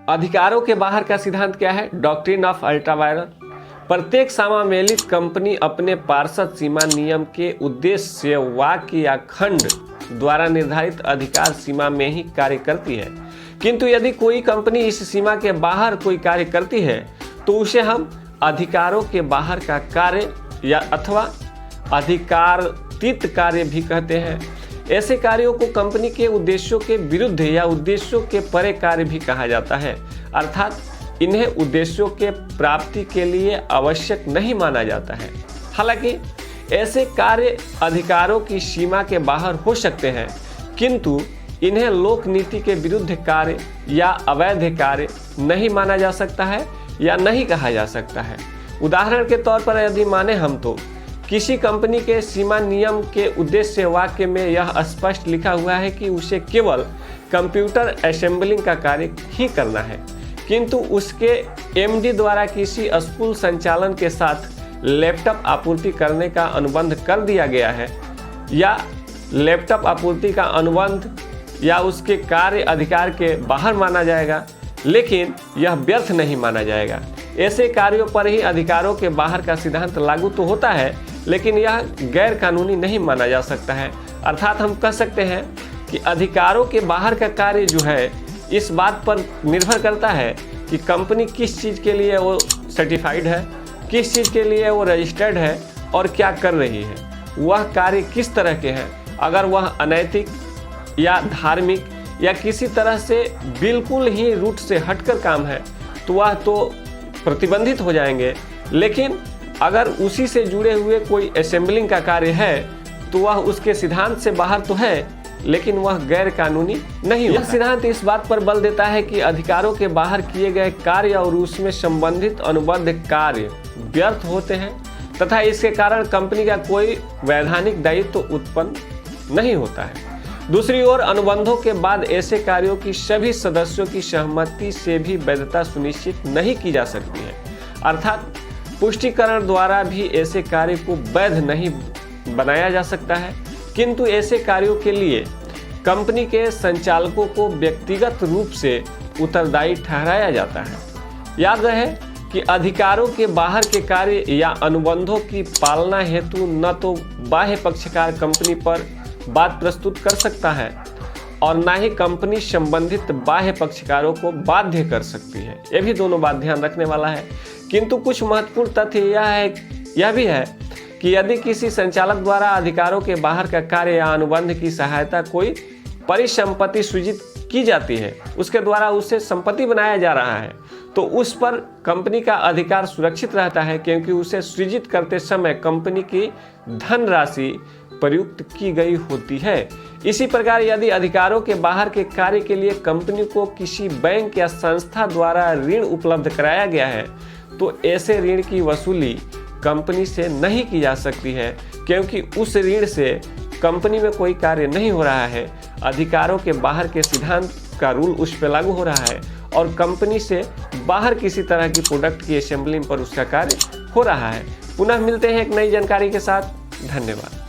अधिकारों के बाहर का सिद्धांत क्या है? Doctrine of ultra vires. प्रत्येक समावेलित कंपनी अपने पार्षद सीमा नियम के उद्देश्य, वाक्य या खंड द्वारा निर्धारित अधिकार सीमा में ही कार्य करती है, किंतु यदि कोई कंपनी इस सीमा के बाहर कोई कार्य करती है तो उसे हम अधिकारों के बाहर का कार्य या अथवा अधिकारातीत कार्य भी कहते हैं। ऐसे कार्यों को कंपनी के उद्देश्यों के विरुद्ध या उद्देश्यों के परे कार्य भी कहा जाता है, अर्थात इन्हें उद्देश्यों के प्राप्ति के लिए आवश्यक नहीं माना जाता है। हालांकि ऐसे कार्य अधिकारों की सीमा के बाहर हो सकते हैं, किंतु इन्हें लोक नीति के विरुद्ध कार्य या अवैध कार्य नहीं माना जा सकता है या नहीं कहा जा सकता है। उदाहरण के तौर पर यदि माने हम तो किसी कंपनी के सीमा नियम के उद्देश्य वाक्य में यह स्पष्ट लिखा हुआ है कि उसे केवल कंप्यूटर असेंबलिंग का कार्य ही करना है, किंतु उसके एमडी द्वारा किसी स्कूल संचालन के साथ लैपटॉप आपूर्ति करने का अनुबंध कर दिया गया है, या लैपटॉप आपूर्ति का अनुबंध या उसके कार्य अधिकार के बाहर माना जाएगा, लेकिन यह व्यर्थ नहीं माना जाएगा। ऐसे कार्यों पर ही अधिकारों के बाहर का सिद्धांत लागू तो होता है, लेकिन यह गैर कानूनी नहीं माना जा सकता है। अर्थात हम कह सकते हैं कि अधिकारों के बाहर का कार्य जो है इस बात पर निर्भर करता है कि कंपनी किस चीज़ के लिए वो सर्टिफाइड है, किस चीज़ के लिए वो रजिस्टर्ड है और क्या कर रही है, वह कार्य किस तरह के हैं। अगर वह अनैतिक या धार्मिक या किसी तरह से बिल्कुल ही रूट से हटकर काम है तो वह तो प्रतिबंधित हो जाएंगे, लेकिन अगर उसी से जुड़े हुए कोई असेंबलिंग का कार्य है तो वह उसके सिद्धांत से बाहर तो है, लेकिन वह गैर कानूनी नहीं होता। यह सिद्धांत इस बात पर बल देता है कि अधिकारों के बाहर किए गए कार्य और उसमें संबंधित अनुबंध कार्य व्यर्थ होते हैं तथा इसके कारण कंपनी का कोई वैधानिक दायित्व उत्पन्न नहीं होता है। दूसरी ओर अनुबंधों के बाद ऐसे कार्यों की सभी सदस्यों की सहमति से भी वैधता सुनिश्चित नहीं की जा सकती है, अर्थात पुष्टिकरण द्वारा भी ऐसे कार्य को वैध नहीं बनाया जा सकता है, किंतु ऐसे कार्यों के लिए कंपनी के संचालकों को व्यक्तिगत रूप से उत्तरदायी ठहराया जाता है। याद रहे कि अधिकारों के बाहर के कार्य या अनुबंधों की पालना हेतु न तो बाह्य पक्षकार कंपनी पर बात प्रस्तुत कर सकता है और न ही कंपनी संबंधित बाह्य पक्षकारों को बाध्य कर सकती है। यह भी दोनों बात ध्यान रखने वाला है। किंतु कुछ महत्वपूर्ण तथ्य यह भी है कि यदि किसी संचालक द्वारा अधिकारों के बाहर का कार्य या अनुबंध की सहायता कोई परिसंपत्ति सृजित की जाती है, उसके द्वारा उसे संपत्ति बनाया जा रहा है, तो उस पर कंपनी का अधिकार सुरक्षित रहता है, क्योंकि उसे सृजित करते समय कंपनी की धनराशि प्रयुक्त की गई होती है। इसी प्रकार यदि अधिकारों के बाहर के कार्य के लिए कंपनी को किसी बैंक या संस्था द्वारा ऋण उपलब्ध कराया गया है तो ऐसे ऋण की वसूली कंपनी से नहीं की जा सकती है, क्योंकि उस ऋण से कंपनी में कोई कार्य नहीं हो रहा है। अधिकारों के बाहर के सिद्धांत का रूल उस पर लागू हो रहा है और कंपनी से बाहर किसी तरह की प्रोडक्ट की असेंबलिंग पर उसका कार्य हो रहा है। पुनः मिलते हैं एक नई जानकारी के साथ। धन्यवाद।